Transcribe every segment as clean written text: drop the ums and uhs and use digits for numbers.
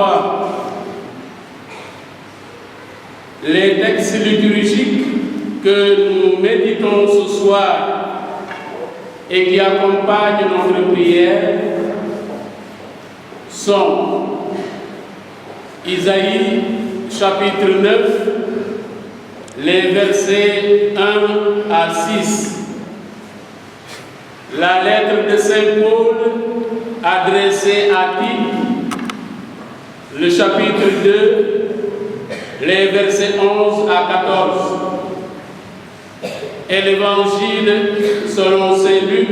foi. Les textes liturgiques que nous méditons ce soir et qui accompagnent notre prière sont Isaïe chapitre 9, les versets 1 à 6. La lettre de Saint Paul adressée à Tite, le chapitre 2, les versets 11 à 14. Et l'évangile selon Saint Luc,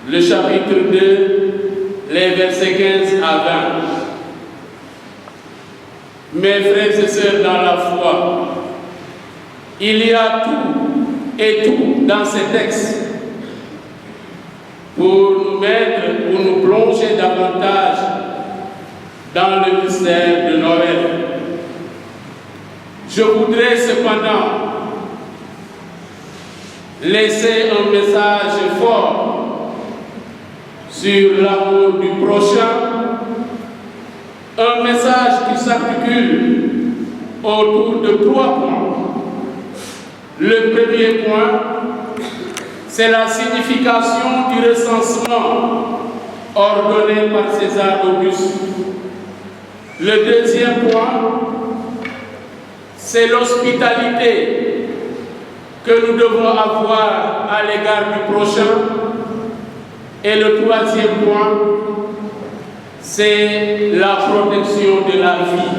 le chapitre 2, les versets 15 à 20. Mes frères et sœurs dans la foi, il y a tout et tout dans ces textes pour nous mettre, pour nous plonger davantage dans le mystère de Noël. Je voudrais cependant laisser un message fort sur l'amour du prochain, un message qui s'articule autour de 3 points. Le premier point, c'est la signification du recensement ordonné par César Auguste. Le deuxième point, c'est l'hospitalité que nous devons avoir à l'égard du prochain. Et le troisième point, c'est la protection de la vie.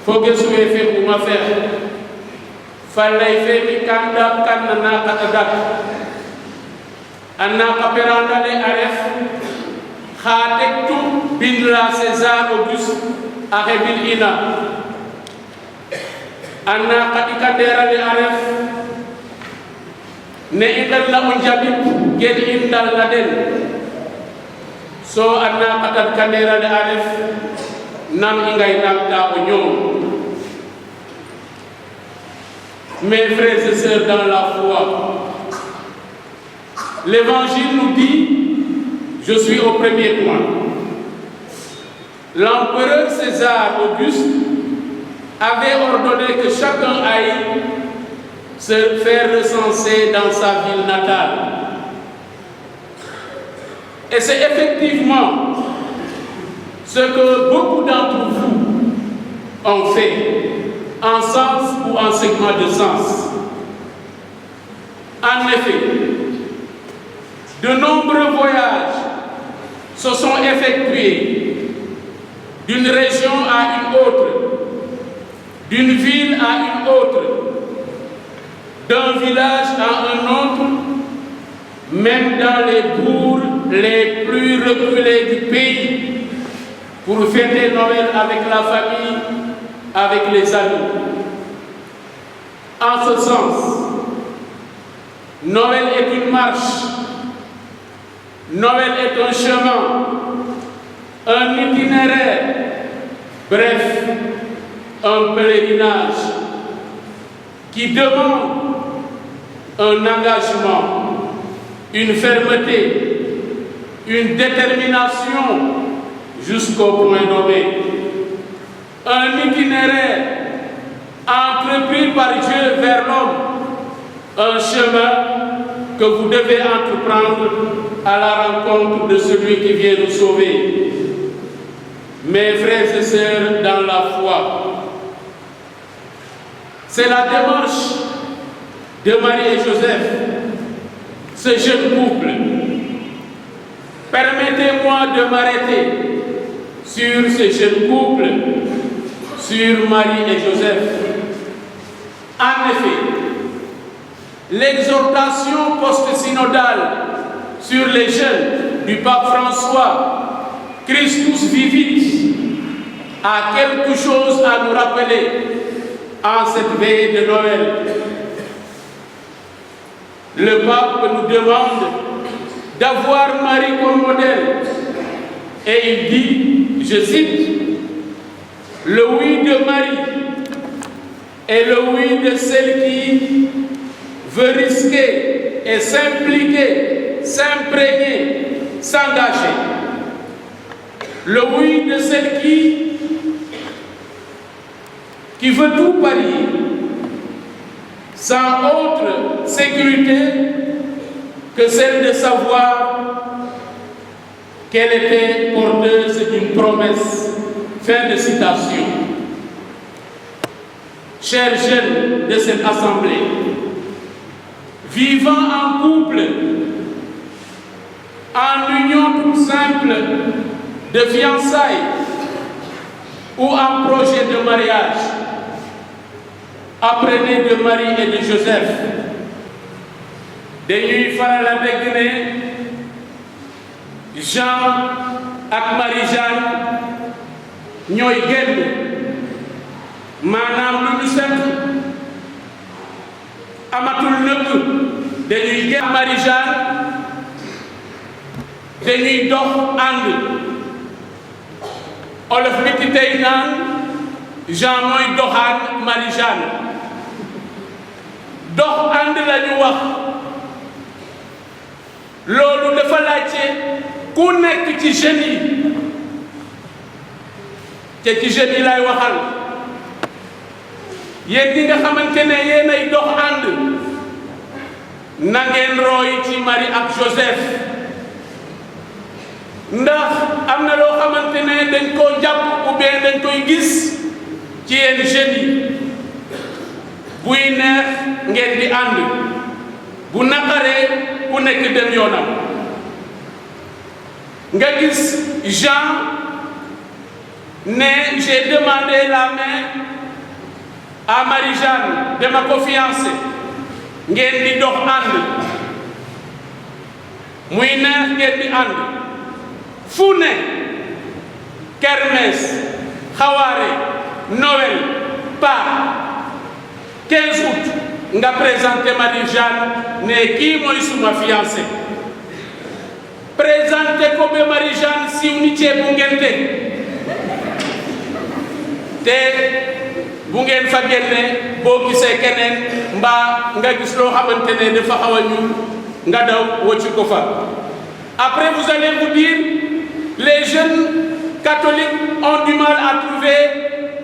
Faut que ce soit fait pour ma faire. Fallait faire mi kanda kanna katadak. Anna kaperanda le aref. Khatek tout bindra César Auguste arebil ina. Anna katikandera le aref. Ne idal la unjabit gen indal la den. So anna katat kandera le aref. Nam ingay nakta onyo. Mes frères et sœurs dans la foi, l'Évangile nous dit, je suis au premier point. L'empereur César Auguste avait ordonné que chacun aille se faire recenser dans sa ville natale. Et c'est effectivement ce que beaucoup d'entre vous ont fait, en sens ou en segment de sens. En effet, de nombreux voyages se sont effectués d'une région à une autre, d'une ville à une autre, d'un village à un autre, même dans les bourgs les plus reculés du pays, pour fêter Noël avec la famille, avec les amis. En ce sens, Noël est une marche, Noël est un chemin, un itinéraire, bref, un pèlerinage qui demande un engagement, une fermeté, une détermination jusqu'au point nommé. Un itinéraire entrepris par Dieu vers l'homme, un chemin que vous devez entreprendre à la rencontre de celui qui vient nous sauver. Mes frères et sœurs dans la foi, c'est la démarche de Marie et Joseph, ce jeune couple. Permettez-moi de m'arrêter sur ce jeune couple, sur Marie et Joseph. En effet, l'exhortation post-synodale sur les jeunes du pape François, Christus vivit, a quelque chose à nous rappeler en cette veille de Noël. Le pape nous demande d'avoir Marie comme modèle. Et il dit, je cite, le oui de Marie est le oui de celle qui veut risquer et s'impliquer, s'imprégner, s'engager. le oui de celle qui veut tout parier, sans autre sécurité que celle de savoir qu'elle était porteuse d'une promesse. Fin de citation. Chers jeunes de cette assemblée, vivant en couple, en union toute simple de fiançailles ou en projet de mariage, apprenez de Marie et de Joseph. dañuy faral a dégg ne Jean ak Marie-Jeanne ñooy génn maanaam lu ñu seq amatul nëbb dañuy génn Marie-Jeanne dañuy dox ànd olof bi ci tey naan Jean mooy doxaan Marie-Jeanne dox ànd la ñu wax loolu dafa laajte ku nekk ci jeunes yi te ci jeunes yi lay waxal yéen ñi nga xamante ne yéenay dox ànd na ngeen roy ci Marie ak Joseph ndax am na loo xamante ne dañ koo jàpp ou bien dañ koy gis ci yenn jeunes yi buy neex ngeen di ànd bu naqaree ku nekk dem yoonam nga gis Jean ne j'ai demandé la main à Marie-Jeanne de ma fiancée ngeen di dox ànd muy neex ngeen di ànd fu ne kermesse xawaare Noël Pâques 15 août nga présenté Marie-Jeanne ne kii mooy suma fiancé présenté ko ba Marie-Jeanne siiw ni ceebu ngente te bu ngeen fa génne boo gisee keneen mbaa nga gis loo xamante ne dafa xaw a ñuul nga daw wacci ko fa. Après vous allez vous dire les jeunes catholiques ont du mal à trouver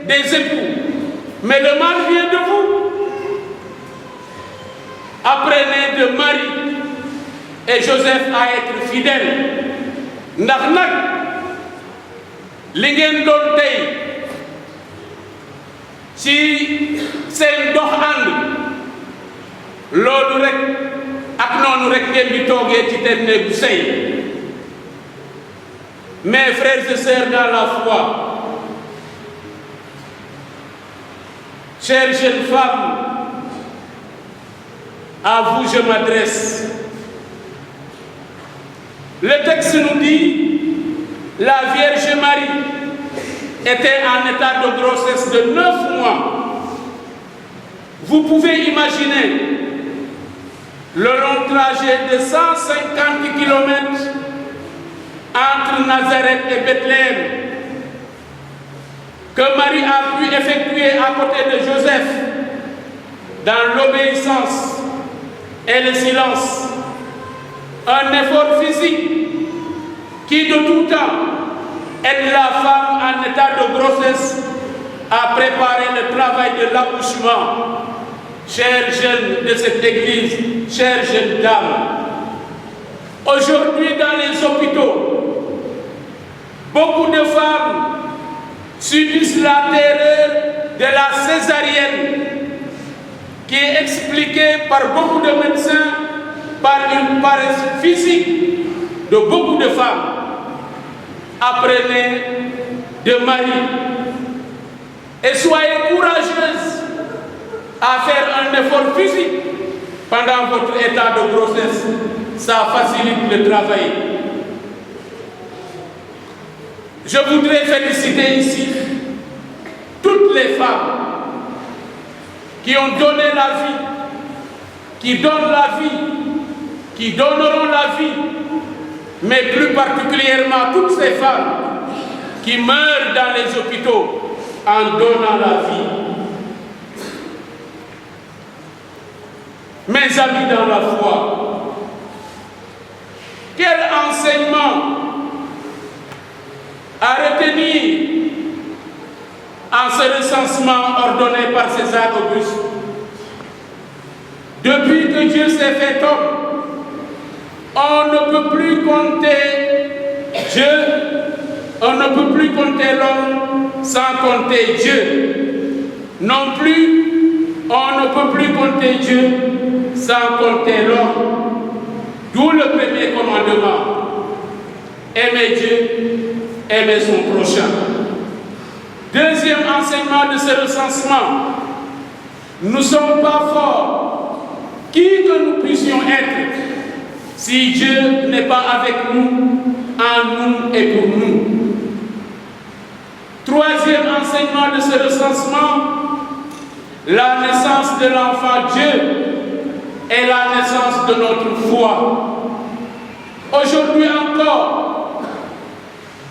des époux mais le mal vient de vous. Apprenez de Marie et Joseph à être fidèles ndax nag li ngeen doon tey ci seen dox ànd loolu rek ak noonu rek ngeen di toogee ci seen néegu sëy. Mes frères et sœurs dans la foi, chères jeunes femmes, à vous je m'adresse. Le texte nous dit la Vierge Marie était en état de grossesse de 9 mois. Vous pouvez imaginer le long trajet de 150 kilomètres entre Nazareth et Bethléem que Marie a pu effectuer à côté de Joseph dans l'obéissance et le silence. Un effort physique qui de tout temps aide la femme en état de grossesse à préparer le travail de l'accouchement. Chers jeunes de cette église, chères jeunes dames, aujourd'hui dans les hôpitaux, beaucoup de femmes subissent la terreur de la césarienne qui est expliquée par beaucoup de médecins par une paresse physique de beaucoup de femmes. Apprenez de Marie et soyez courageuses à faire un effort physique pendant votre état de grossesse. Ça facilite le travail. Je voudrais féliciter ici toutes les femmes qui ont donné la vie, qui donnent la vie, qui donneront la vie, mais plus particulièrement toutes ces femmes qui meurent dans les hôpitaux en donnant la vie. Mes amis dans la foi, quel enseignement à retenir en ce recensement ordonné par César Auguste. Depuis que Dieu s'est fait homme, on ne peut plus compter Dieu, on ne peut plus compter l'homme sans compter Dieu. Non plus, on ne peut plus compter Dieu sans compter l'homme. D'où le premier commandement. Aimer Dieu, aimer son prochain. Deuxième enseignement de ce recensement. Nous ne sommes pas forts. Qui que nous puissions être si Dieu n'est pas avec nous, en nous et pour nous. Troisième enseignement de ce recensement, la naissance de l'enfant Dieu est la naissance de notre foi. Aujourd'hui encore,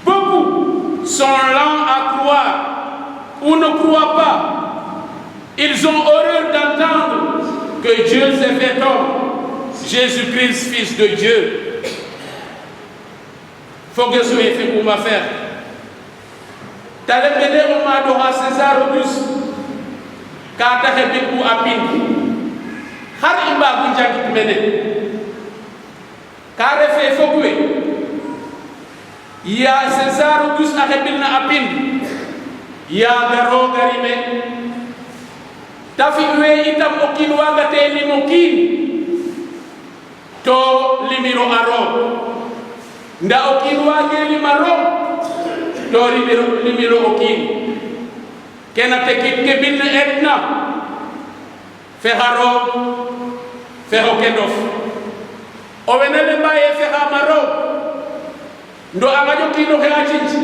beaucoup sont lents à croire ou ne croient pas. Ils ont horreur d'entendre que Dieu s'est fait homme, Jésus-Christ, Fils de Dieu. Faut que ce soit fait pour ma faire. T'as le pédé au Madora César Auguste, car t'as fait pour Apin. Harimba Bunjaki Mene. Car fait Fogoué. Il y a César Auguste à Repilna Apin. Il y a Garo Garime. Tafiwe itam okin wagate limokin to limiro aro nda okin wage limaro to limiro okin kena tekit ke bin etna feharo feho kedof o wenele baye feha maro ndo amajo kino he achinchi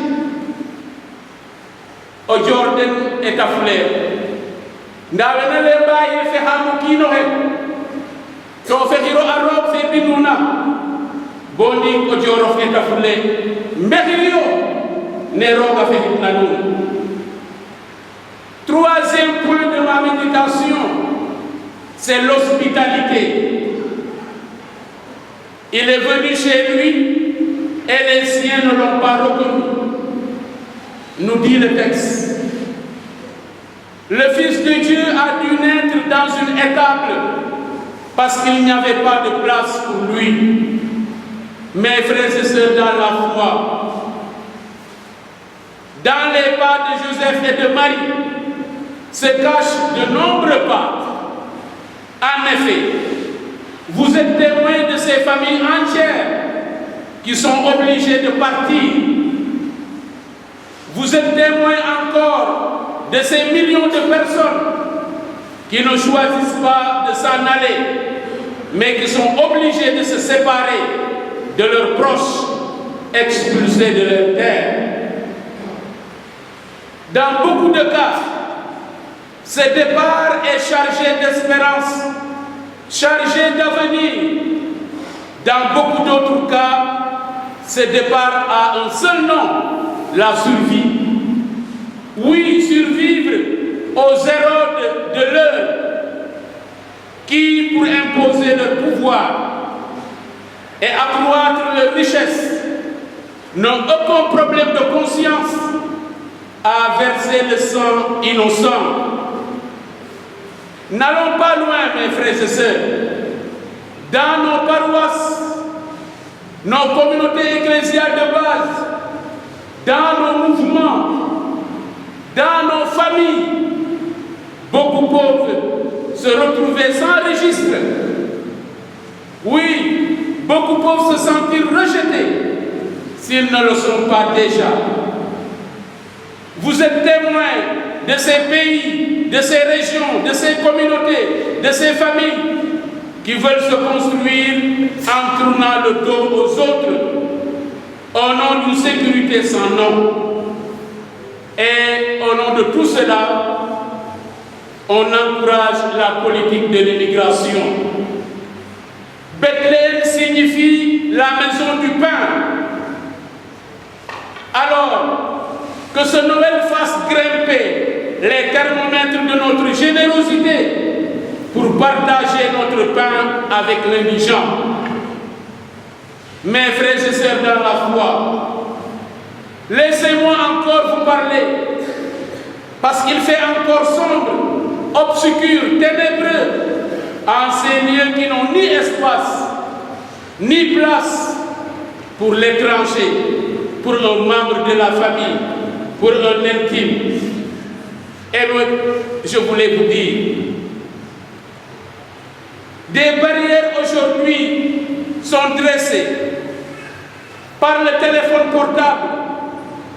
o Jordan et afler ndawe na le baye fe hamu kino he to fe hiro arop fe binuna boni ko joro fe tafule mbehiro ne roga fe hitnanu. Troisième point de ma méditation, c'est l'hospitalité. Il est venu chez lui et les siens ne l'ont pas reconnu, nous dit le texte. Le Fils de Dieu a dû naître dans une étable parce qu'il n'y avait pas de place pour lui. Mes frères et sœurs dans la foi, dans les pas de Joseph et de Marie se cachent de nombreux pas. En effet, vous êtes témoins de ces familles entières qui sont obligées de partir. Vous êtes témoins encore de ces millions de personnes qui ne choisissent pas de s'en aller, mais qui sont obligées de se séparer de leurs proches, expulsés de leur terre. Dans beaucoup de cas, ce départ est chargé d'espérance, chargé d'avenir. Dans beaucoup d'autres cas, ce départ a un seul nom, la survie. Oui, survivre aux Hérodes de l'heure qui, pour imposer leur pouvoir et accroître leur richesse, n'ont aucun problème de conscience à verser le sang innocent. N'allons pas loin, mes frères et sœurs. Dans nos paroisses, nos communautés ecclésiales de base, dans nos mouvements, dans nos familles, beaucoup peuvent se retrouver sans registre. Oui, beaucoup peuvent se sentir rejetés s'ils ne le sont pas déjà. Vous êtes témoins de ces pays, de ces régions, de ces communautés, de ces familles qui veulent se construire en tournant le dos aux autres au nom d'une sécurité sans nom. Et au nom de tout cela, on encourage la politique de l'immigration. Bethléem signifie la maison du pain. Alors, que ce Noël fasse grimper les thermomètres de notre générosité pour partager notre pain avec l'indigent. Mes frères et sœurs dans la foi, Laissez-moi encore vous parler, parce qu'il fait encore sombre, obscur, ténébreux, en ces lieux qui n'ont ni espace, ni place pour l'étranger, pour un membre de la famille, pour un intime. Et moi, je voulais vous dire, des barrières aujourd'hui sont dressées par le téléphone portable,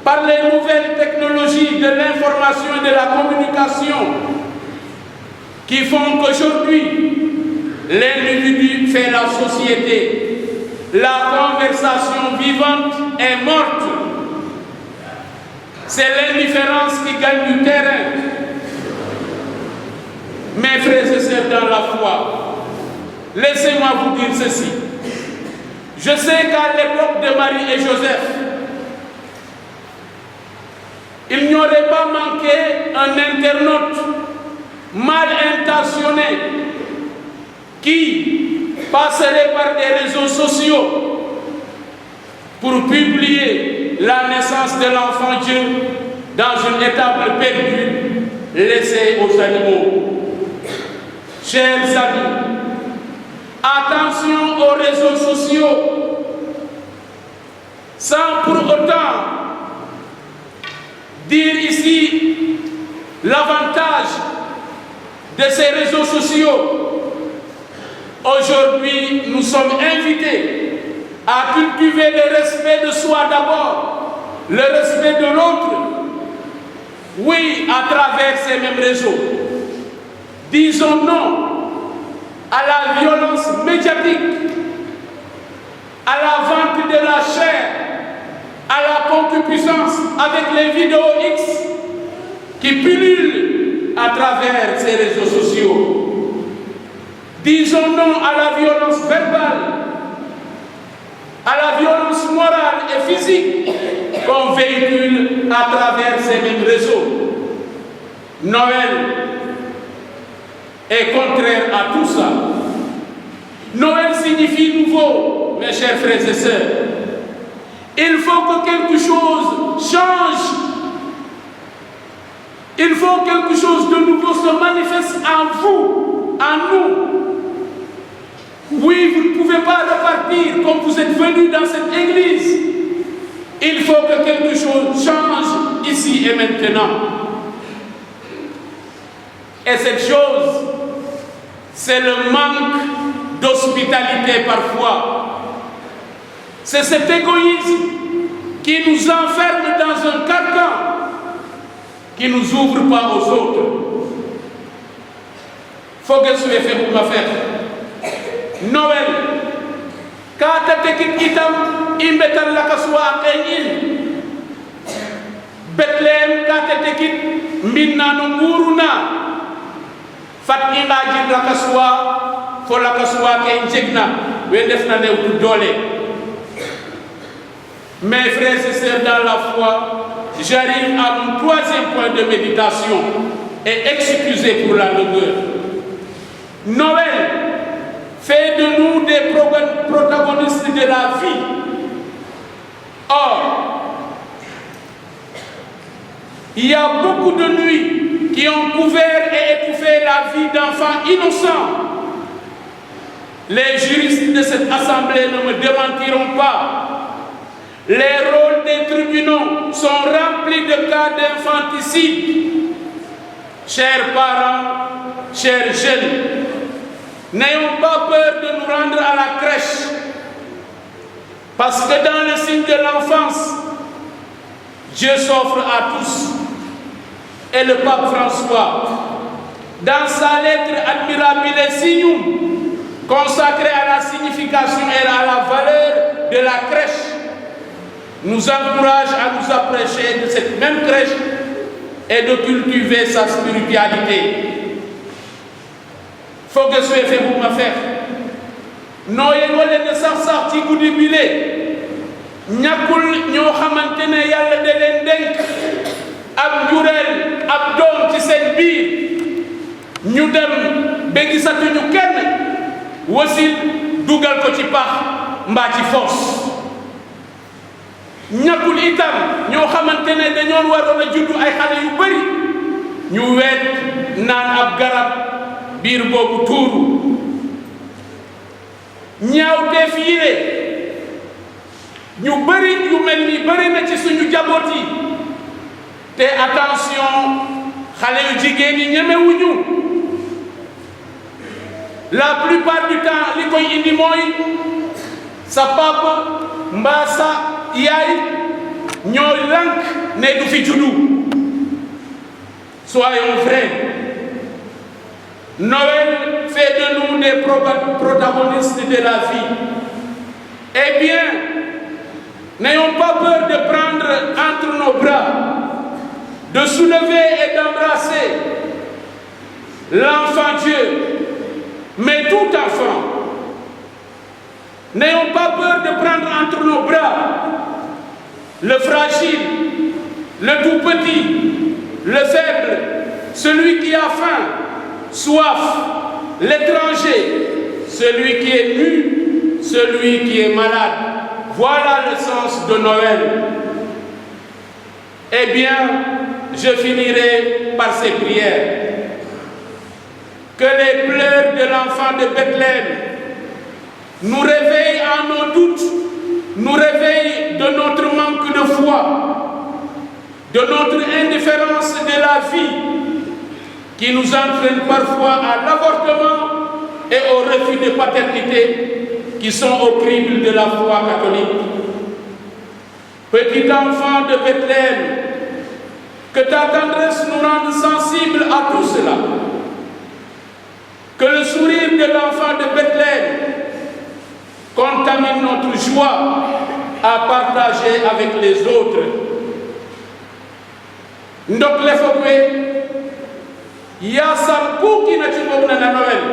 par les nouvelles technologies de l'information et de la communication qui font qu'aujourd'hui, l'individu fait la société. La conversation vivante est morte. C'est l'indifférence qui gagne du terrain. Mes frères et sœurs dans la foi, laissez-moi vous dire ceci. Je sais qu'à l'époque de Marie et Joseph, il n'y aurait pas manqué un internaute mal intentionné qui passerait par des réseaux sociaux pour publier la naissance de l'enfant Dieu dans une étable perdue laissée aux animaux. Chers amis, attention aux réseaux sociaux, sans pour autant dire ici l'avantage de ces réseaux sociaux. Aujourd'hui, nous sommes invités à cultiver le respect de soi d'abord, le respect de l'autre, oui, à travers ces mêmes réseaux. Disons non à la violence médiatique, à la vente de la chair, à la concupiscence avec les vidéos X qui pullulent à travers ces réseaux sociaux. Disons non à la violence verbale, à la violence morale et physique qu'on véhicule à travers ces mêmes réseaux. Noël est contraire à tout ça. Noël signifie nouveau, mes chers frères et sœurs. Il faut que quelque chose change. Il faut que quelque chose de nouveau se manifeste en vous, en nous. Oui, vous ne pouvez pas repartir comme vous êtes venus dans cette église. Il faut que quelque chose change ici et maintenant. Et cette chose, c'est le manque d'hospitalité parfois. C'est cet égoïsme qui nous enferme dans un carcan, qui ne nous ouvre pas aux autres. Faut que ce soit fait pour ma fête. Noël, quand tu es itam, il met la kaswa à Bethléem, quand tu es minna no muruna, fat inga jir la kaswa, fo la kaswa ke injekna, wendef na ne dole. Mes frères et sœurs dans la foi, j'arrive à mon troisième point de méditation et excusez pour la longueur. Noël fait de nous des protagonistes de la vie. Or, il y a beaucoup de nuits qui ont couvert et étouffé la vie d'enfants innocents. Les juristes de cette assemblée ne me démentiront pas. Les rôles des tribunaux sont remplis de cas d'infanticide. Chers parents, chers jeunes, n'ayons pas peur de nous rendre à la crèche. Parce que dans le signe de l'enfance, Dieu s'offre à tous. Et le pape François, dans sa lettre Admirabile Signum, consacrée à la signification et à la valeur de la crèche, nous encourage à nous approcher de cette même crèche et de cultiver sa spiritualité. Faut que ce soit fait pour ma faire. Nous avons sorti du billet. Nous avons ab jurel ab doom ci seen biir ñu dem ba gisatuñu kenn wasil dugal ko ci pax mbaa ci foos ñàkkul itam ñoo xamante ne dañoo waroon a juddu ay xale yu bari ñu weet naan ab garab biir boobu tuuru ñaawteef yi ne ñu bari yu mel ni bari na ci suñu jaboot yi te attention xale yu jigéen yi ñemewuñu la plupart du temps li koy indi mooy sa papa mbaa sa yaay ñoo lank ne du fi juddu. Soyons vrais, Noël fait de nous des protagonistes de la vie. Eh bien, n'ayons pas peur de prendre entre nos bras, de soulever et d'embrasser l'enfant Dieu, mais tout enfant. N'ayons pas peur de prendre entre nos bras le fragile, le tout petit, le faible, celui qui a faim, soif, l'étranger, celui qui est nu, celui qui est malade. Voilà le sens de Noël. Eh bien, je finirai par ces prières. Que les pleurs de l'enfant de Bethléem nous réveillent en nos doutes, nous réveillent de notre manque de foi, de notre indifférence de la vie, qui nous entraîne parfois à l'avortement et au refus de paternité, qui sont au crible de la foi catholique. Petit enfant de Bethléem, que ta tendresse nous rende sensibles à tout cela. Que le sourire de l'enfant de Bethléem contamine notre joie à partager avec les autres. Ndok lefokwe ya sampu ki na chimok na Noël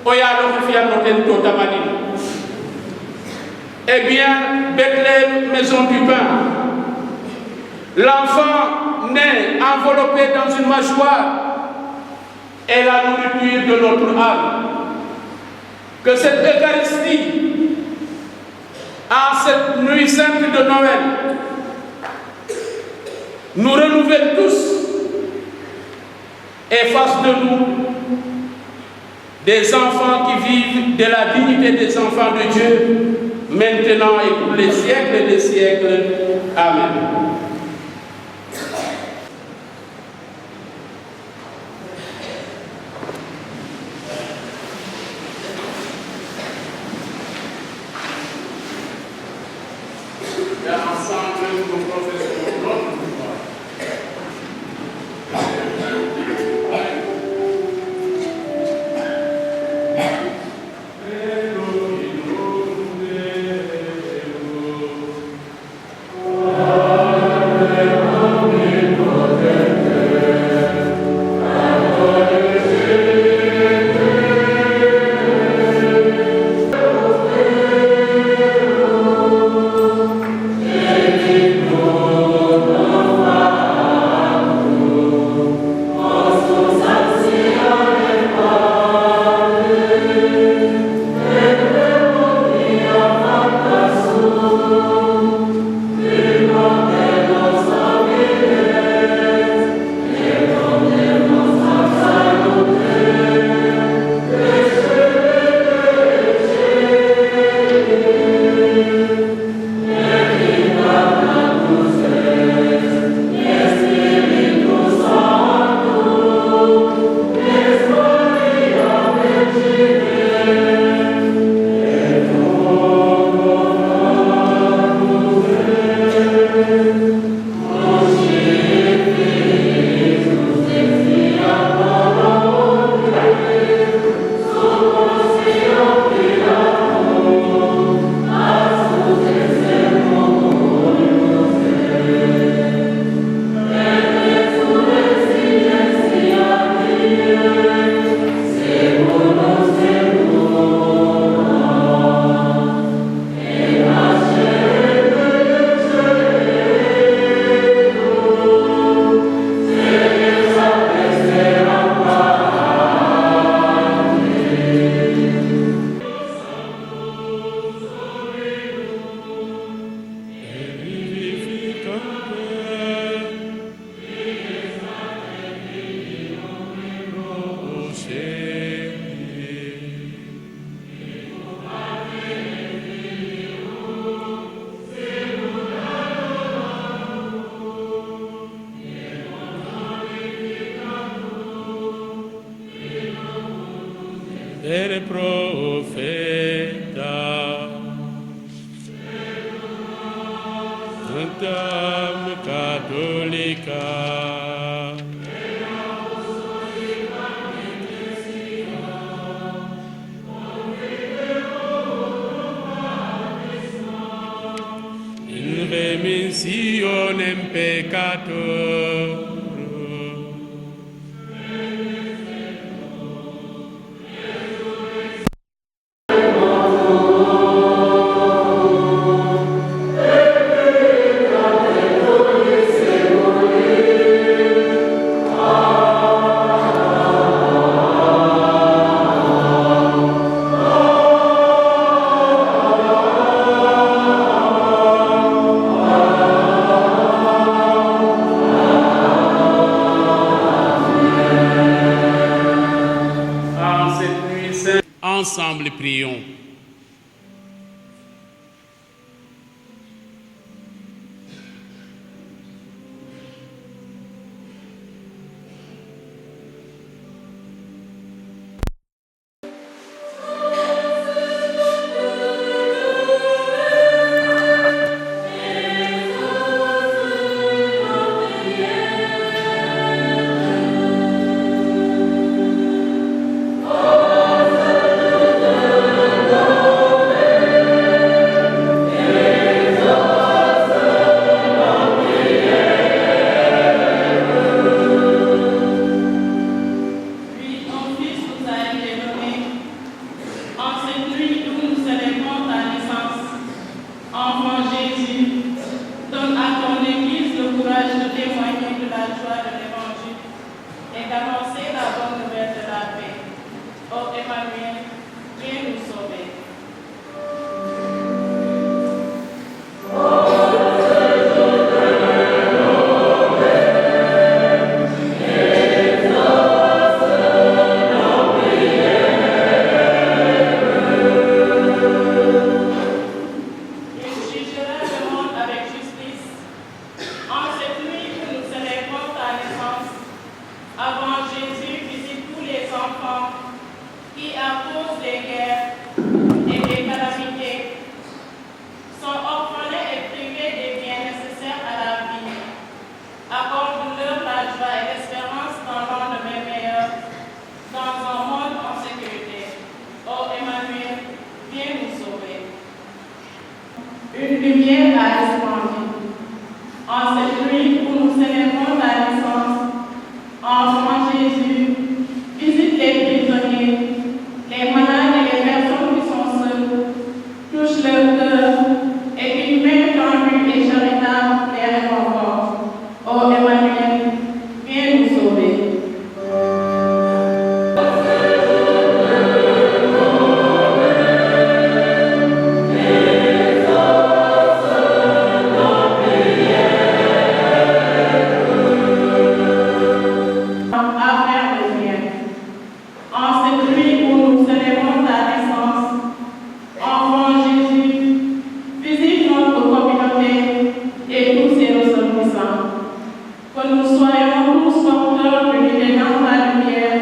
oya lo fi anoten to tamani. Eh bien, Bethléem, maison du pain, l'enfant né enveloppé dans une mâchoire est la nourriture de notre âme. Que cette Eucharistie, en cette nuit sainte de Noël, nous renouvelle tous et fasse de nous des enfants qui vivent de la dignité des enfants de Dieu, maintenant et pour les siècles des siècles. Amen. Amen. sempre profeta. Santa Católica. In remissionem peccatorum. Ensemble, prions. Une lumière a resplendu. En cette nuit où nous célébrons ta naissance, enfant Jésus, visite les prisonniers, les malades et les personnes qui sont seules, touche leur cœur et une main tendue et charitable les réconforte. Ô Emmanuel, viens nous sauver. Que nous soyons tous porteurs de l'unité dans la lumière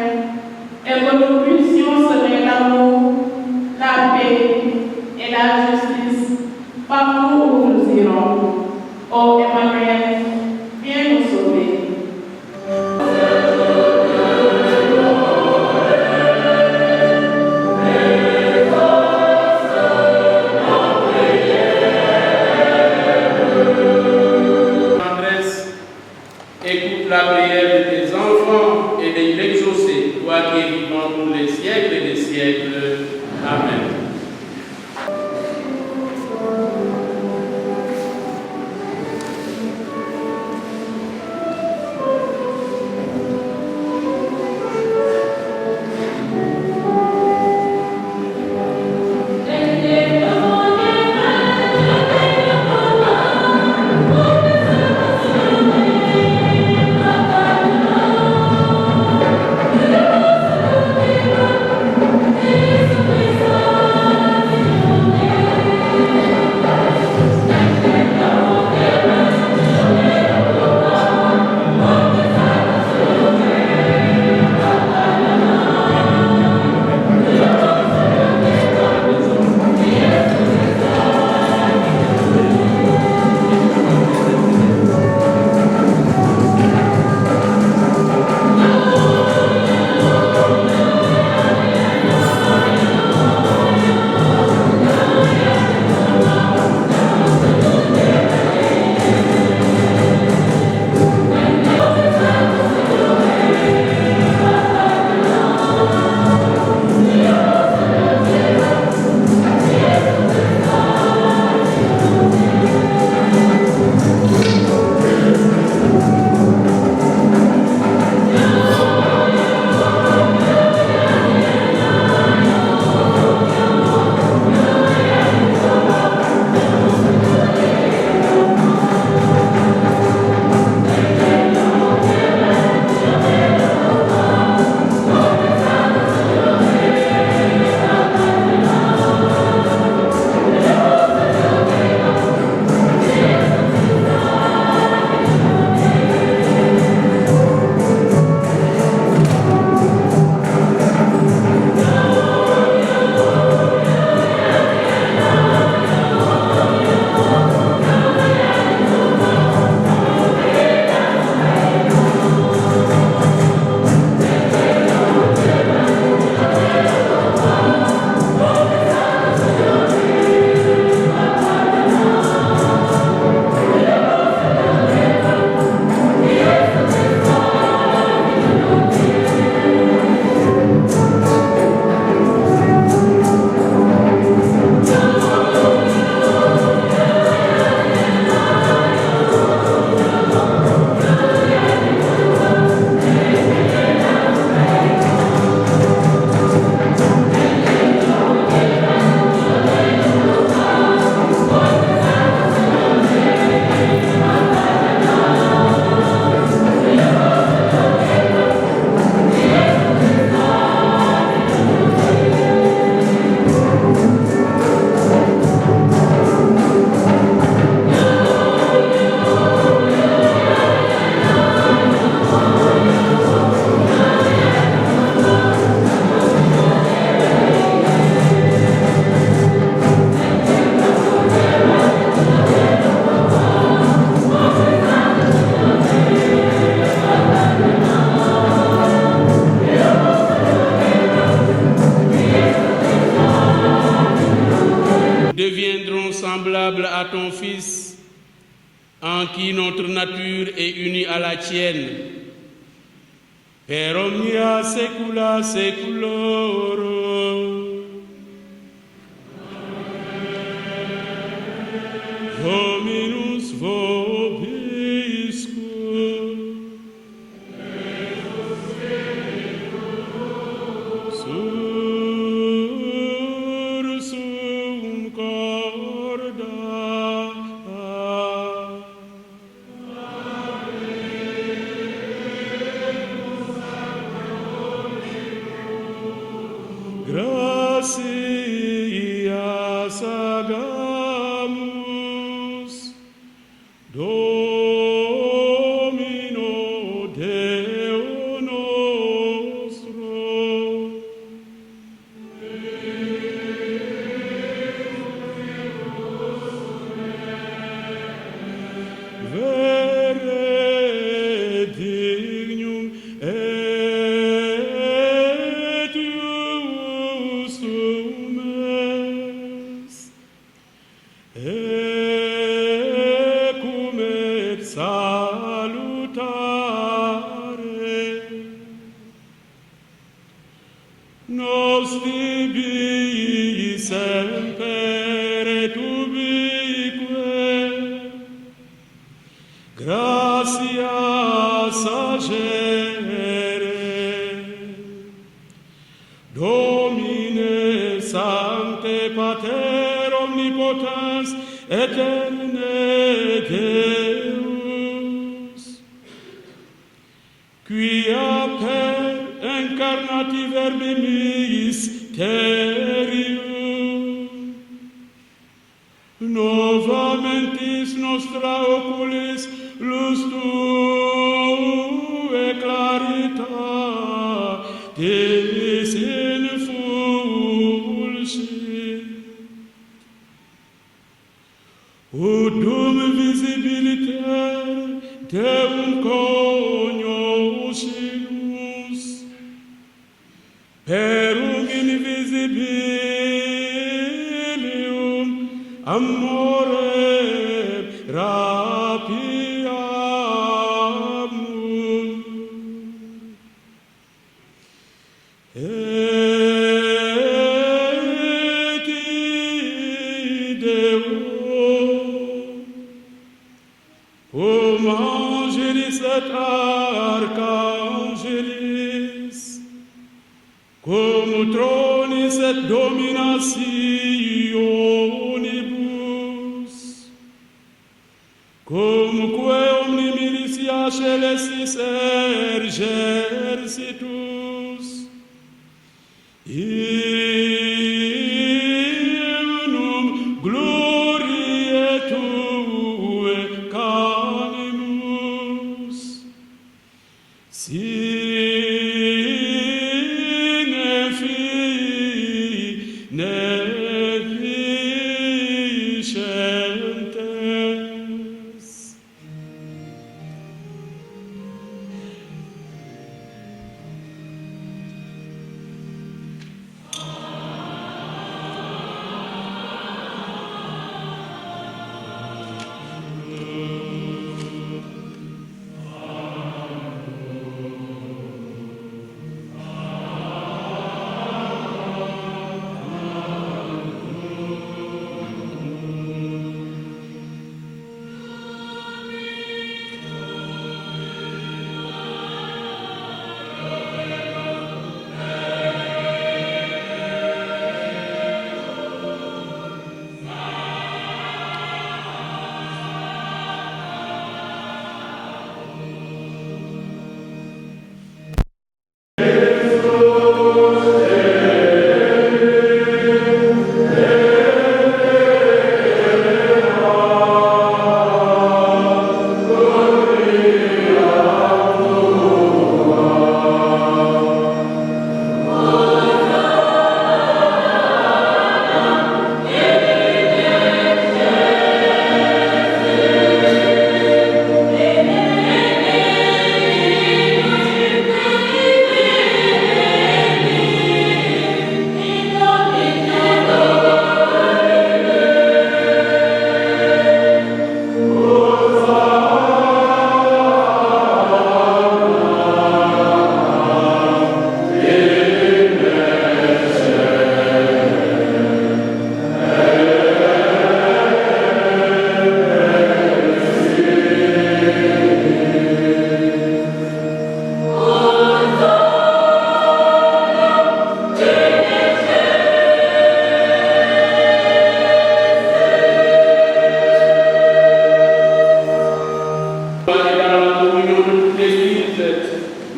et que nous puissions semer l'amour, la paix et la justice partout où nous irons. Ô Emmanuel, viens nous sauver. Écoute la prière de tes enfants et de l'exaucer, toi qui es vivant pour les siècles des siècles. Amen. Thank you. nature est unie à la tienne. Per omnia saecula saeculorum. Dominus vobiscum. Sursum corda. Gratias agamus, Domino Deo nostro. Vere dignum et justum est, ecum et salutare, nos tibi semper et ubique, gratias agere. Domine Sancte Pater Omnipotens Eterne Deus, quia per incarnati verbi mysterium novamentis nostra oculis lustue claritatis infulsit, udum visibiliter Deum cognoscimus, perum invisibilium amorem rapiamur. Et Deo cum angelis et archangelis, cum tronis et dominationibus, cumque omni militia celestis exercitus, hymnum gloriae Tue canimus, sine fine vicentes.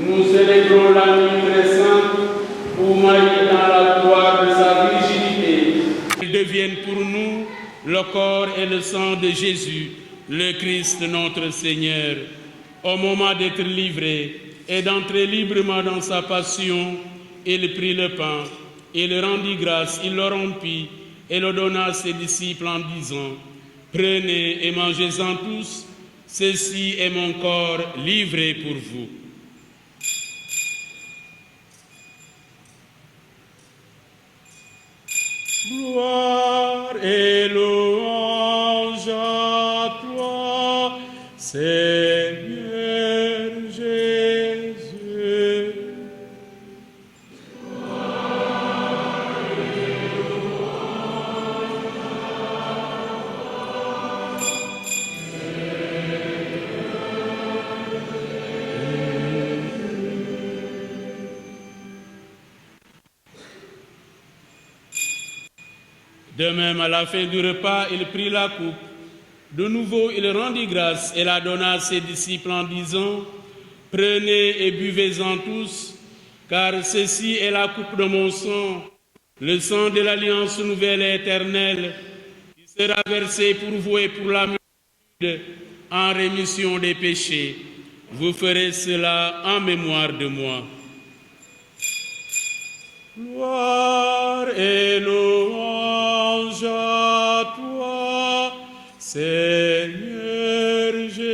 nous célébrons la nuit très sainte pour Marie dans la gloire de sa virginité. Qu'ils deviennent pour nous le corps et le sang de Jésus, le Christ notre Seigneur. Au moment d'être livré et d'entrer librement dans sa passion, il prit le pain, il rendit grâce, il le rompit et le donna à ses disciples en disant: Prenez et mangez-en tous, ceci est mon corps livré pour vous. Gloire et louange à toi, Seigneur Jésus. De même, à la fin du repas, il prit la coupe. De nouveau, il rendit grâce et la donna à ses disciples en disant: Prenez et buvez-en tous, car ceci est la coupe de mon sang, le sang de l'alliance nouvelle et éternelle, qui sera versé pour vous et pour la multitude en rémission des péchés. Vous ferez cela en mémoire de moi. Gloire et louange à toi, Seigneur Jésus.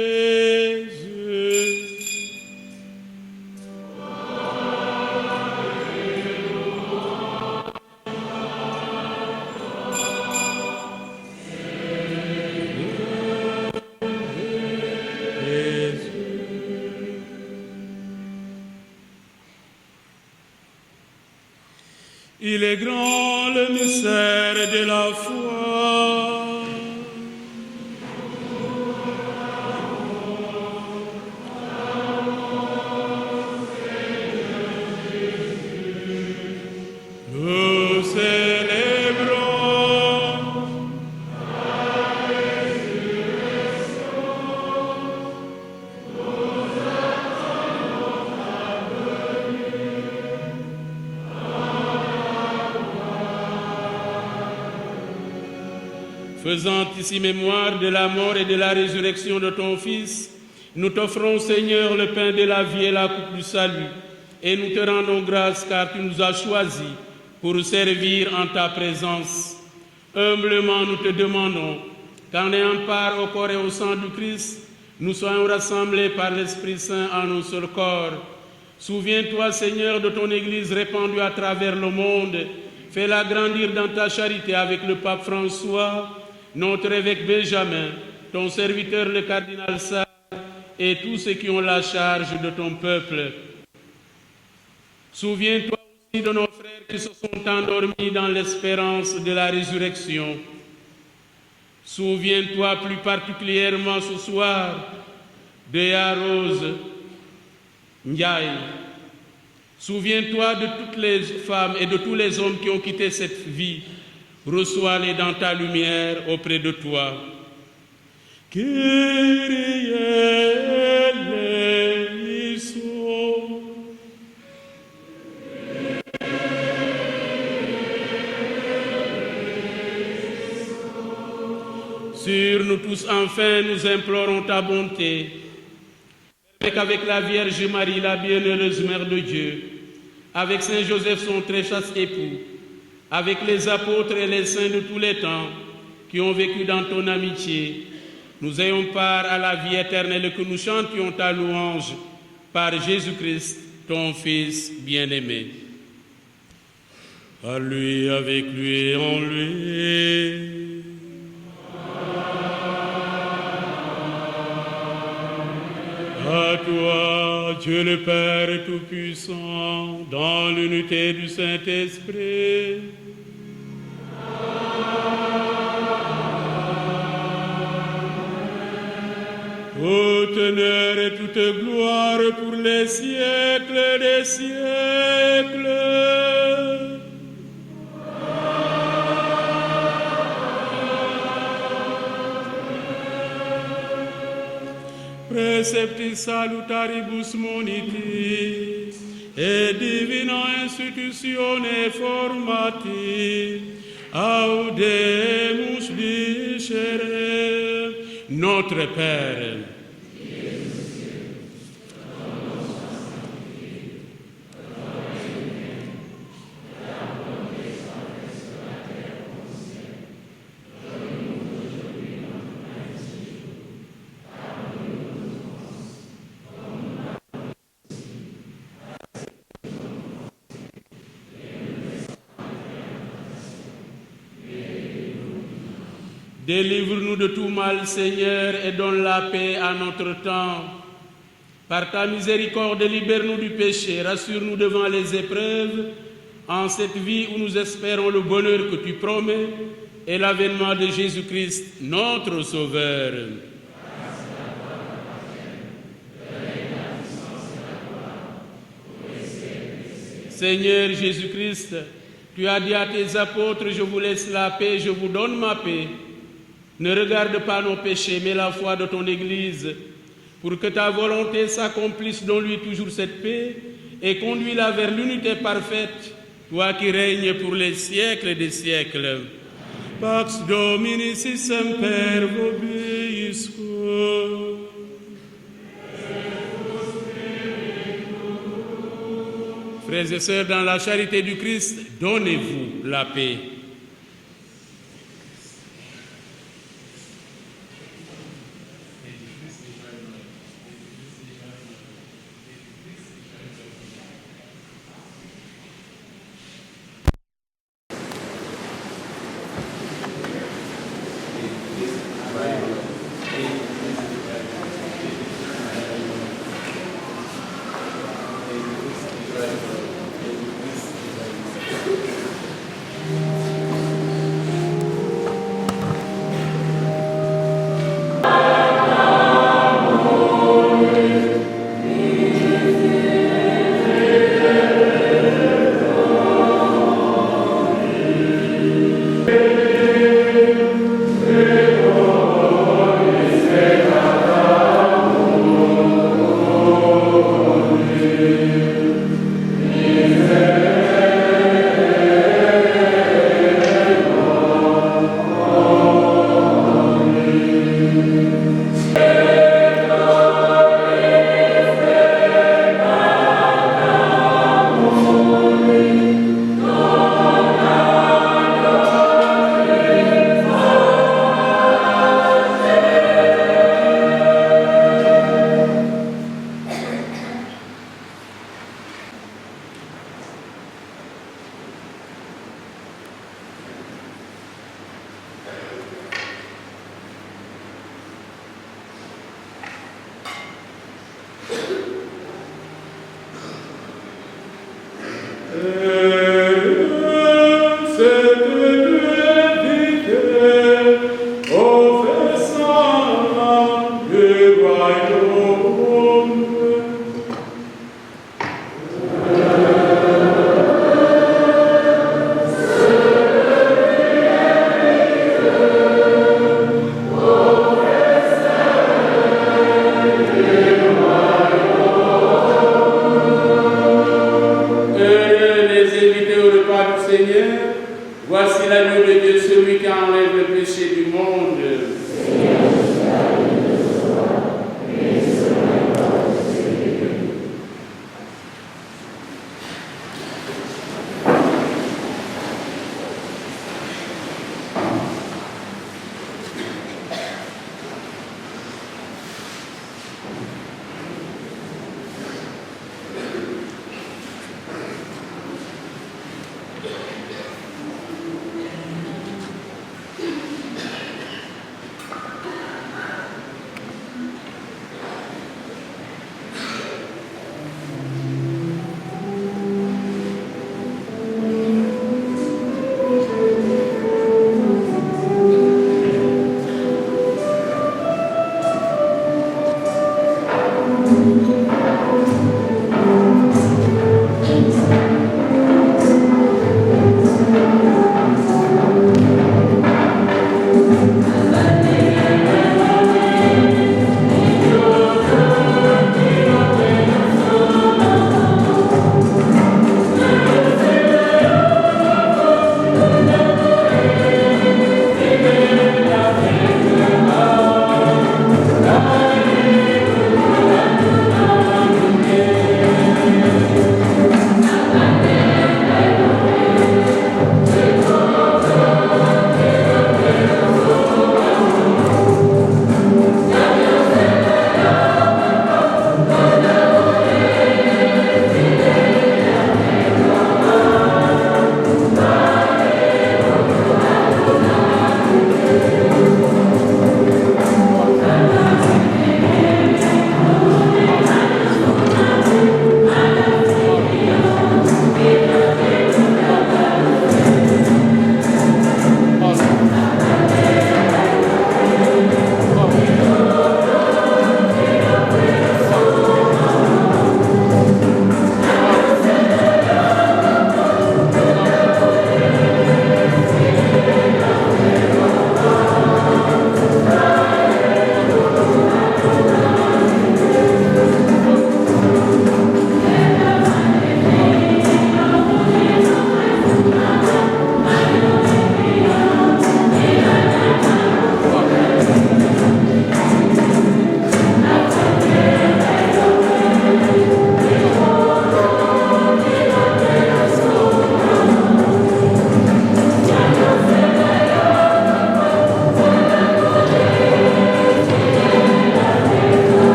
Il est grand le mystère de la foi. Nous célébrons faisant ici mémoire de la mort et de la résurrection de ton Fils, nous t'offrons, Seigneur, le pain de la vie et la coupe du salut, et nous te rendons grâce car tu nous as choisis pour servir en ta présence. Humblement, nous te demandons qu'en ayant part au corps et au sang du Christ, nous soyons rassemblés par l'Esprit Saint en un seul corps. Souviens-toi, Seigneur, de ton Église répandue à travers le monde. Fais-la grandir dans ta charité avec le pape François, notre évêque Benjamin, ton serviteur le cardinal Sarr et tous ceux qui ont la charge de ton peuple. Souviens-toi aussi de nos frères qui se sont endormis dans l'espérance de la résurrection. Souviens-toi plus particulièrement ce soir de Yarose Ndiaye. Souviens-toi de toutes les femmes et de tous les hommes qui ont quitté cette vie. Reçois-les dans ta lumière auprès de toi. Kyrie eleison. Sur nous tous, enfin, nous implorons ta bonté. Permets qu'avec la Vierge Marie, la bienheureuse Mère de Dieu, avec Saint Joseph, son très chaste époux, avec les apôtres et les saints de tous les temps qui ont vécu dans ton amitié, nous ayons part à la vie éternelle et que nous chantions ta louange par Jésus-Christ, ton Fils bien-aimé. Par lui, avec lui et en lui. À toi, Dieu le Père Tout-Puissant, dans l'unité du Saint-Esprit. Tout honneur et toute gloire pour les siècles des siècles. Preceptis salutaribus monitis, et divina institutione formati, audemus dicere, Notre Père, délivre-nous de tout mal, Seigneur, et donne la paix à notre temps. Par ta miséricorde, libère-nous du péché, rassure-nous devant les épreuves, en cette vie où nous espérons le bonheur que tu promets et l'avènement de Jésus-Christ, notre Sauveur. Seigneur Jésus-Christ, tu as dit à tes apôtres, je vous laisse la paix, je vous donne ma paix. Ne regarde pas nos péchés, mais la foi de ton Église, pour que ta volonté s'accomplisse dans lui toujours cette paix, et conduis-la vers l'unité parfaite, toi qui règnes pour les siècles des siècles. Pax Domini si semper vobiscum. Frères et sœurs, dans la charité du Christ, donnez-vous la paix.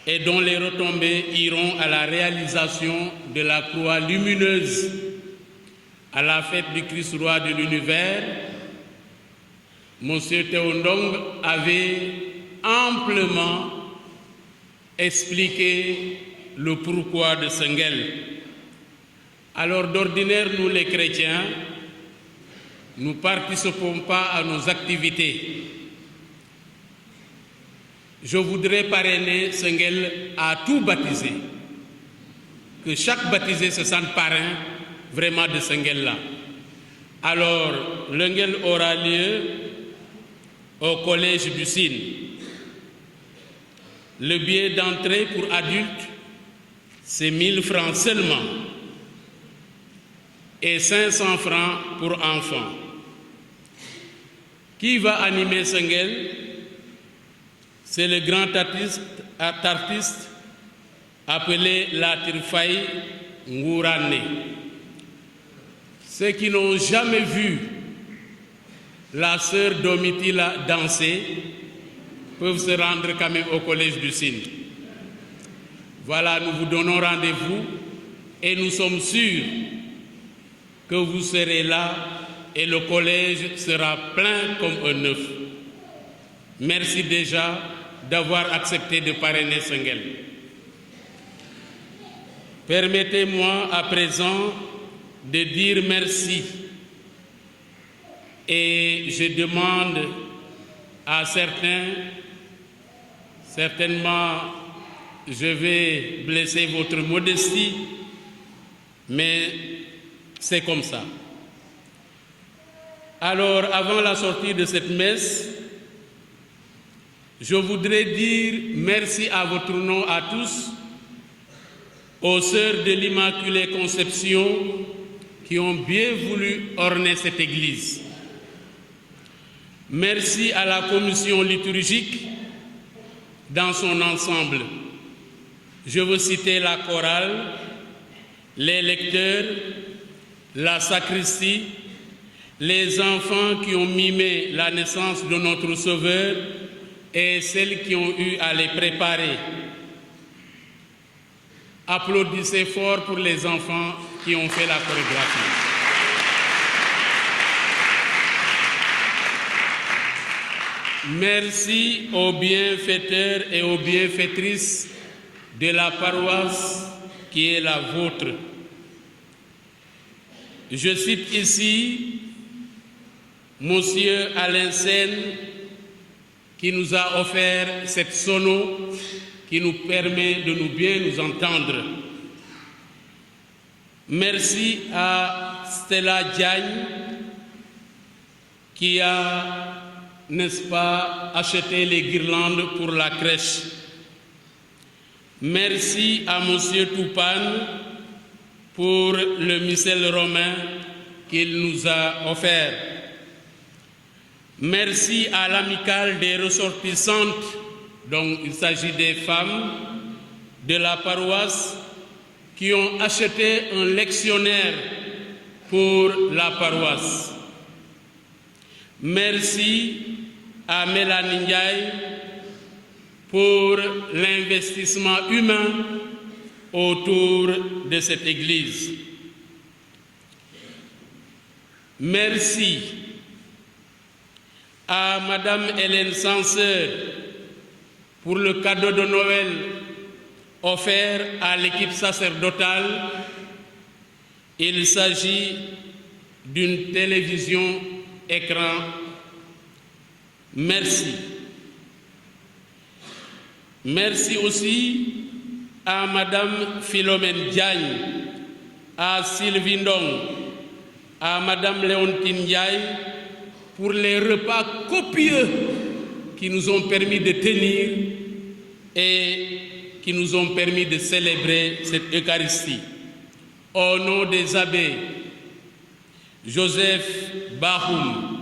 et dont les retombées iront à la réalisation de la croix lumineuse à la fête du Christ roi de l'univers, M. Théondong avait amplement expliqué le pourquoi de Senghel. Alors d'ordinaire, nous les chrétiens, nous ne participons pas à nos activités. Je voudrais parrainer Senghel à tout baptisé, que chaque baptisé se sente parrain vraiment de Senghel là. Alors, l'Enguel aura lieu au collège du Sine. Le billet d'entrée pour adultes, c'est 1000 francs seulement et 500 francs pour enfants. Qui va animer Senghel? C'est le grand artiste appelé Latir Faye Ngourane. Ceux qui n'ont jamais vu la sœur Domitila danser peuvent se rendre quand même au collège du Sine. Voilà, nous vous donnons rendez-vous et nous sommes sûrs que vous serez là et le collège sera plein comme un œuf. Merci déjà d'avoir accepté de parrainer Senghel. Permettez-moi à présent de dire merci et je demande à certains, certainement je vais blesser votre modestie, mais c'est comme ça. Alors, avant la sortie de cette messe, je voudrais dire merci à votre nom à tous, aux sœurs de l'Immaculée Conception qui ont bien voulu orner cette église. Merci à la commission liturgique dans son ensemble. Je veux citer la chorale, les lecteurs, la sacristie, les enfants qui ont mimé la naissance de notre Sauveur et celles qui ont eu à les préparer. Applaudissez fort pour les enfants qui ont fait la chorégraphie. Merci aux bienfaiteurs et aux bienfaitrices de la paroisse qui est la vôtre. Je cite ici Monsieur Alain Sen qui nous a offert cette sono qui nous permet de bien nous entendre. Merci à Stella Diagne qui a, n'est-ce pas, acheté les guirlandes pour la crèche. Merci à Monsieur Toupane pour le missel romain qu'il nous a offert. Merci à l'amicale des ressortissantes, donc il s'agit des femmes de la paroisse qui ont acheté un lectionnaire pour la paroisse. Merci à Mélanie Ndiaye pour l'investissement humain autour de cette église. Merci à Madame Hélène Sanseur pour le cadeau de Noël offert à l'équipe sacerdotale. Il s'agit d'une télévision écran. Merci. Merci aussi à Madame Philomène Diagne, à Sylvie Ndong, à Madame Léontine Ndiaye pour les repas copieux qui nous ont permis de tenir et qui nous ont permis de célébrer cette Eucharistie. Au nom des abbés Joseph Bahoum,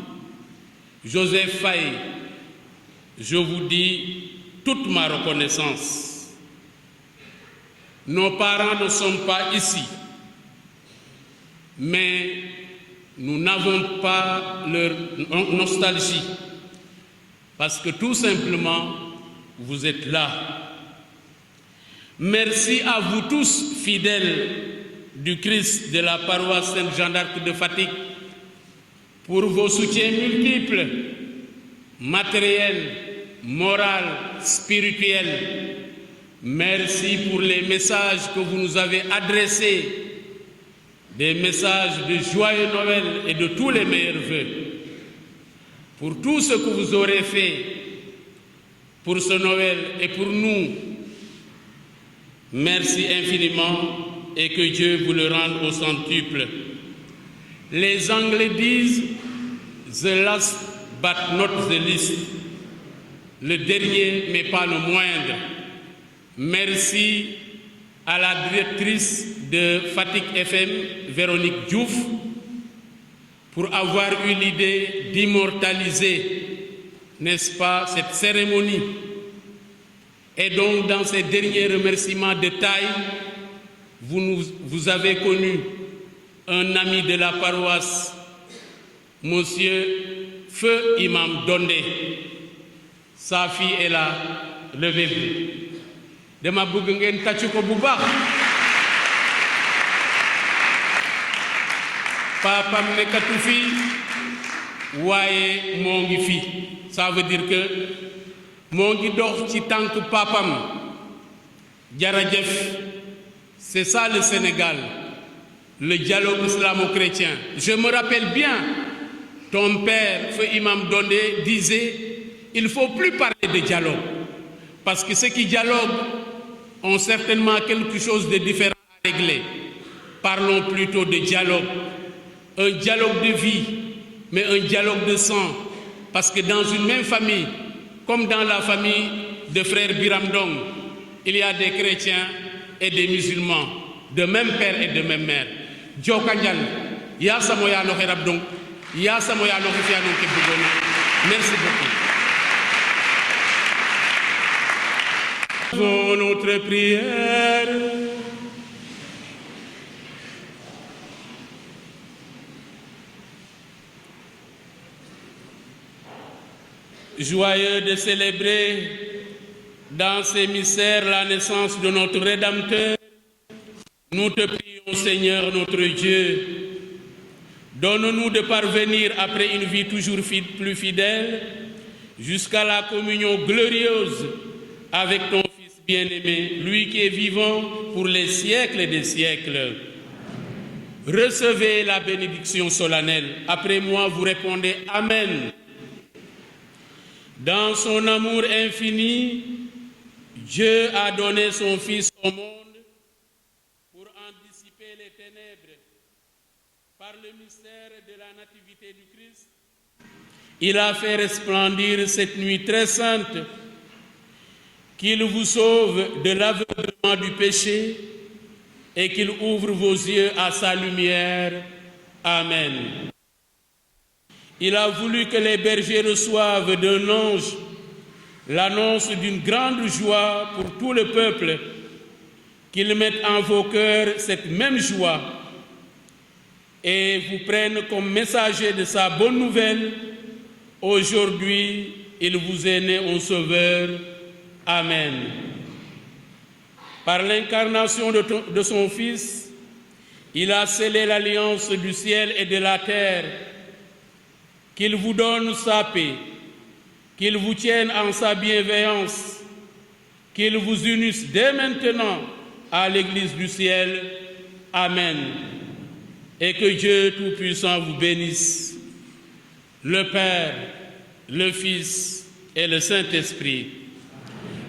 Joseph Faye, je vous dis toute ma reconnaissance. Nos parents ne sont pas ici, mais nous n'avons pas leur nostalgie, parce que tout simplement, vous êtes là. Merci à vous tous, fidèles du Christ de la paroisse Sainte-Jeanne d'Arc de Fatick, pour vos soutiens multiples, matériels, moraux, spirituels. Merci pour les messages que vous nous avez adressés, des messages de joyeux Noël et de tous les meilleurs vœux. Pour tout ce que vous aurez fait pour ce Noël et pour nous, merci infiniment et que Dieu vous le rende au centuple. Les Anglais disent « the last but not the least », le dernier mais pas le moindre. Merci à la directrice de Fatick FM, Véronique Diouf, pour avoir eu l'idée d'immortaliser, n'est-ce pas, cette cérémonie. Et donc, dans ces derniers remerciements de taille, vous avez connu un ami de la paroisse, Monsieur Feu Imam Dondé. Sa fille est là, levez-vous. Dama bëgg ngeen tàccu ko bu baax. Papam nekkatu fi waaye moo ngi fi. Ça veut dire que moo ngi dox ci tànk papam. Jarajëf, c'est ça le Sénégal, le dialogue islamo-chrétien. Je me rappelle bien, ton père, Feu Imam Dondé, disait il ne faut plus parler de dialogue, parce que ceux qui dialoguent ont certainement quelque chose de différent à régler. Parlons plutôt de dialogue, un dialogue de vie, mais un dialogue de sang, parce que dans une même famille, comme dans la famille de frère Biramdong, il y a des chrétiens et des musulmans, de même père et de même mère. Djokanjal, ya samoya no kherabdong, ya samoya no khifianon ke bugona. Merci beaucoup. Faisons notre prière. Joyeux de célébrer dans ces mystères la naissance de notre Rédempteur, nous te prions, Seigneur notre Dieu, donne-nous de parvenir après une vie toujours plus fidèle jusqu'à la communion glorieuse avec ton Fils bien-aimé, lui qui est vivant pour les siècles des siècles. Recevez la bénédiction solennelle. Après moi, vous répondez Amen. Dans son amour infini, Dieu a donné son Fils au monde pour en dissiper les ténèbres. Par le mystère de la nativité du Christ, il a fait resplendir cette nuit très sainte, qu'il vous sauve de l'aveuglement du péché et qu'il ouvre vos yeux à sa lumière. Amen. Il a voulu que les bergers reçoivent d'un ange l'annonce d'une grande joie pour tout le peuple, qu'ils mettent en vos cœurs cette même joie et vous prennent comme messager de sa bonne nouvelle. Aujourd'hui, il vous est né un sauveur. Amen. Par l'incarnation de son Fils, il a scellé l'alliance du ciel et de la terre. Qu'il vous donne sa paix, qu'il vous tienne en sa bienveillance, qu'il vous unisse dès maintenant à l'Église du ciel. Amen. Et que Dieu Tout-Puissant vous bénisse, le Père, le Fils et le Saint-Esprit.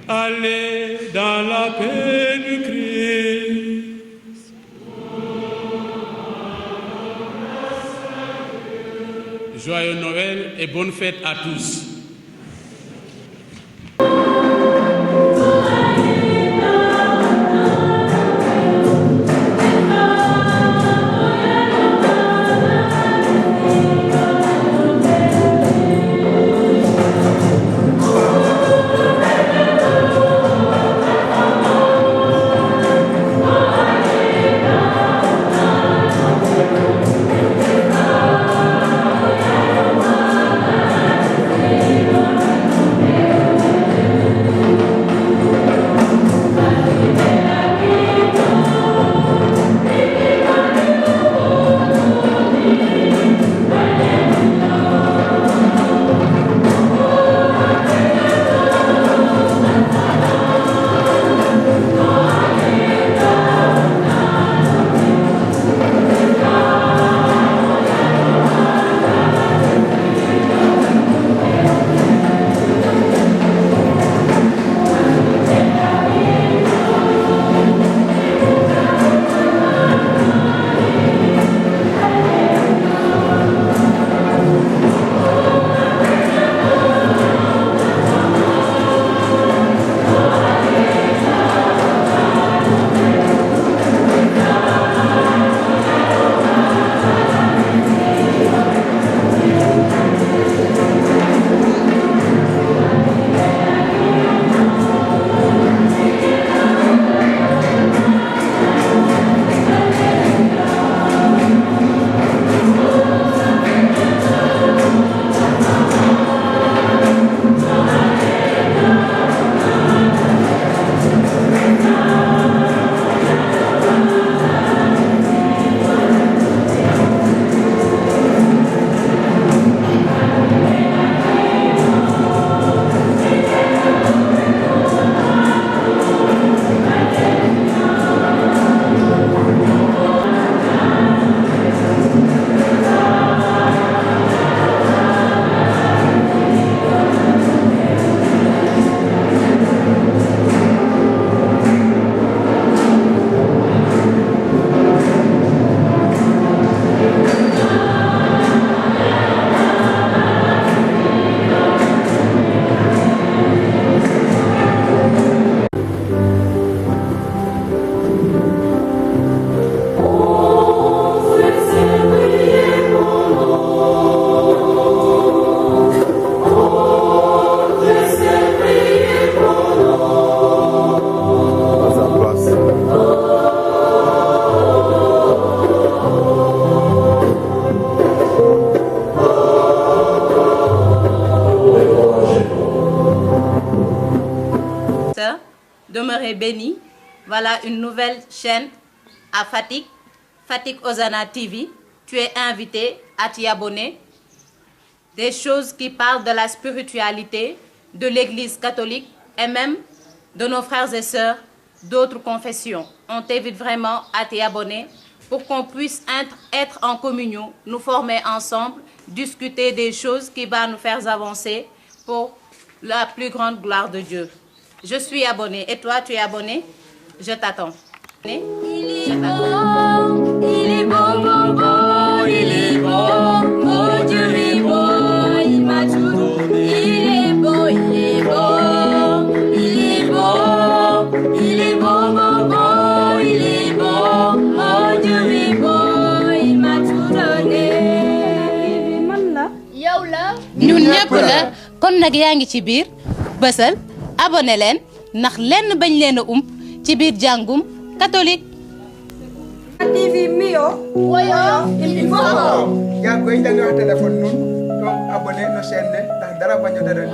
Allez dans la paix du Christ. Joyeux Noël et bonne fête à tous. Amen. est béni. Voilà une nouvelle chaîne à Fatick, Fatick Hosanna TV. Tu es invité à t'y abonner. Des choses qui parlent de la spiritualité, de l'Église catholique et même de nos frères et sœurs d'autres confessions. On t'invite vraiment à t'y abonner pour qu'on puisse être en communion, nous former ensemble, discuter des choses qui vont nous faire avancer pour la plus grande gloire de Dieu. Je suis abonnée. Et toi, tu es abonné? Je t'attends. Il est bon, il est bon, bon, bon, il est bon, oh Dieu est bon, il m'a tout donné. Il est bon, il est bon, il est bon, il est bon, bon, bon, il est bon, oh Dieu est bon, il m'a tout donné. Man la yow la ñun ñëpp la kon nag yaa ngi ci biir bësal abonné leen ndax lenn bañ leen a ump ci biir jàngum catholique. TV mio woyo il faut yaa koy jàng téléphone nun donc abonné no chaîne ne ndax dara bañu dara